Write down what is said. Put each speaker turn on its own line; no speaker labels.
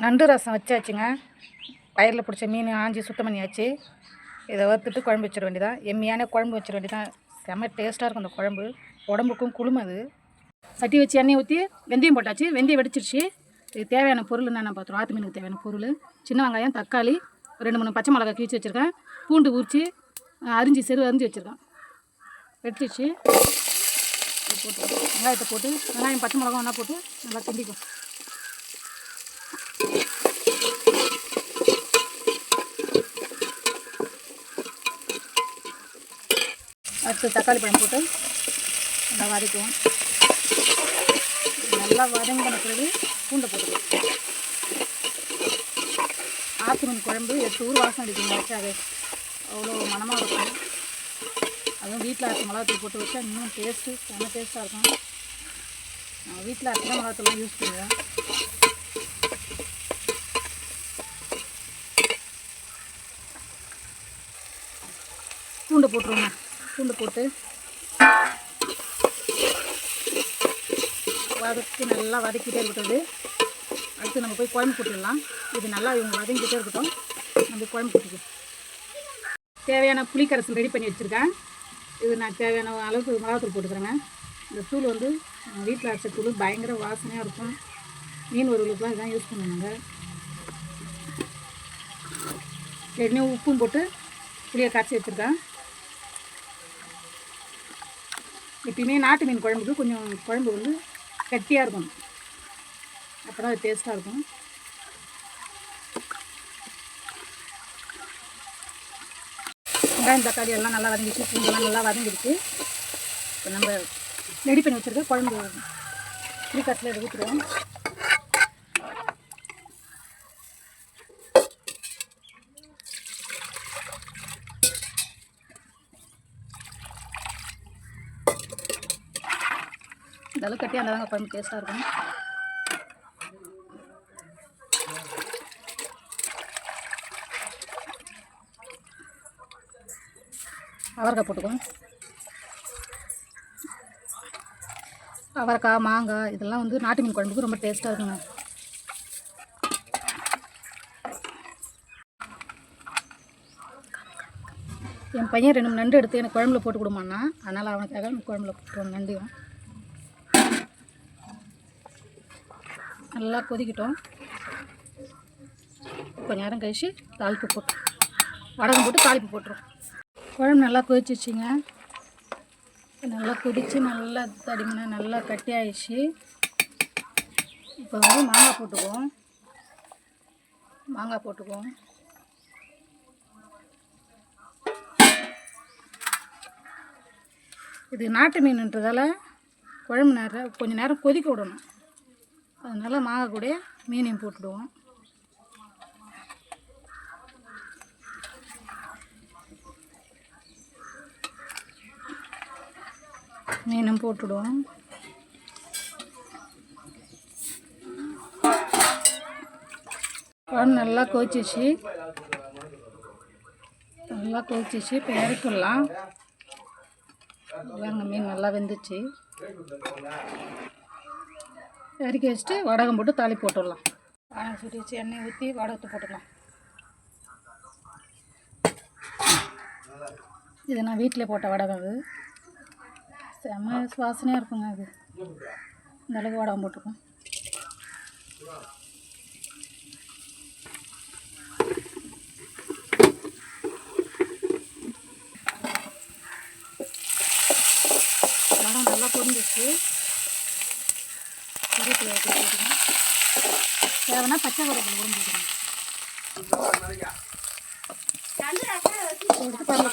நண்டு ரசம் வச்சாச்சுங்க. பயிரில் பிடிச்ச மீன் ஆஞ்சி சுத்தம் பண்ணியாச்சு. இதை வறுத்துட்டு குழம்பு வச்சிட வேண்டியதான். எம்மியான குழம்பு வச்சிட வேண்டியதான். செம்ம டேஸ்ட்டாக இருக்கும் அந்த குழம்பு. உடம்புக்கும் குளுமது. சட்டி வச்சு எண்ணெய் ஊற்றி வெந்தயம் போட்டாச்சு. வெந்தயம் வெடிச்சிருச்சு. இது தேவையான பொருள் என்னென்ன பார்த்துருவோம். ஆற்று மீனுக்கு தேவையான பொருள்: சின்ன வெங்காயம், தக்காளி, 2-3 பச்சை மிளகாய் கீச்சு வச்சுருக்கேன். பூண்டு உரிச்சு அரிஞ்சு அரிஞ்சு வச்சுருக்கேன். வெடிச்சிச்சு. போட்டு வெங்காயத்தை போட்டு வெங்காயம் பச்சை மிளகாய் ஒன்றா போட்டு நல்லா கிண்டிக்கும். அடுத்து தக்காளி பழம் போட்டு நல்லா வதக்குவோம். நல்லா வதங்கின பிறகு பூண்டை போட்டுக்குவோம். ஆற்று மீன் குழம்பு 8 ஊர் வாசம் அடிக்குங்க. வச்சா அது அவ்வளோ மனமாக இருக்கும். அதுவும் வீட்டில் அரைச்ச மிளகாத்தூள் போட்டு வச்சா இன்னும் டேஸ்ட்டு செம்ம டேஸ்ட்டாக இருக்கும். நான் வீட்டில் அரைச்ச மிளகாத்தூள்லாம் யூஸ் பண்ணுவேன். பூண்டை போட்டுருவோங்க. பூண்டு போட்டு நல்லா வதக்கிட்டே இருக்கிறது. அடுத்து நம்ம போய் குழம்பு போட்டுடலாம். இது நல்லா இவங்க வதங்கிட்டே இருக்கட்டும். நம்ம குழம்பு போட்டுக்கலாம். தேவையான புளிக்கரைசல் ரெடி பண்ணி வச்சுருக்கேன். இது நான் தேவையான அளவுக்கு மிளகாத்தூள் போட்டுக்கிறேங்க. இந்த தூள் வந்து வீட்டில் அரைச்ச தூள் பயங்கர வாசனையாக இருக்கும். மீன் வறுவலுக்குலாம் இதான் யூஸ் பண்ணுவாங்க. ஏற்கனவே உப்பும் போட்டு புளியை காய்ச்சி வச்சுருக்கேன். எப்பயுமே நாட்டு மீன் குழம்புக்கு கொஞ்சம் குழம்பு வந்து கட்டியாக இருக்கணும். அப்போ தான் அது டேஸ்ட்டாக இருக்கும். வெங்காயம் தக்காளி எல்லாம் நல்லா வதங்கிடுச்சு. பூண்டெல்லாம் நல்லா வதங்கிடுச்சு. இப்போ நம்ம ரெடி பண்ணி வச்சுருக்க குழம்பு புளிக்காசில் இதை ஊற்றுருவோம். இந்த அளவுக்கு கட்டி அந்த குழம்பு டேஸ்ட்டாக இருக்கும். அவரைக்காய் போட்டுக்குவோம். அவரைக்காய், மாங்காய் இதெல்லாம் வந்து நாட்டு மீன் குழம்புக்கு ரொம்ப டேஸ்ட்டாக இருக்குங்க. என் பையன் 2 நண்டு எடுத்து எனக்கு குழம்புல போட்டு கொடுமான்னா, அதனால் அவனுக்காக குழம்புல போட்டுருவோம். நண்டையும் நல்லா கொதிக்கிட்டோம். கொஞ்ச நேரம் கழிச்சு தாளிப்பு போட்டு வடகம் போட்டு தாளிப்பு போட்டுரும். குழம்பு நல்லா கொதிச்சிச்சிங்க. நல்லா கொதித்து நல்லா தடிமனா நல்லா கட்டி ஆயிடுச்சு. இப்போ வந்து மாங்காய் போட்டுக்குவோம். இது நாட்டு மீனுன்றதால குழம்பு கொஞ்சம் நேரம் கொதிக்க விடணும். அதனால் மாங்காய் கூட மீனையும் போட்டுடுவோம். மீனும் போட்டுடுவோம். குழம்பு நல்லா கொதிச்சிச்சு. இப்போ இறக்கிடலாம். மீன் நல்லா வெந்துச்சு. இறக்கி வச்சுட்டு வடகம் போட்டு தாளி போட்டுடலாம். சுட்டி வச்சு எண்ணெய் ஊற்றி வடகத்தை போட்டுடலாம். இது நான் வீட்டில் போட்ட வடகம். அது செம்ம வாசனையாக இருக்குங்க. அது இந்த அளவுக்கு வடகம் போட்டுருக்கோம். வடகம் நல்லா பொரிஞ்சிச்சு. தேவைன்னா பச்சை கருவேப்பிலை கூட போட்டுக்கணும். எடுத்து பாருங்க.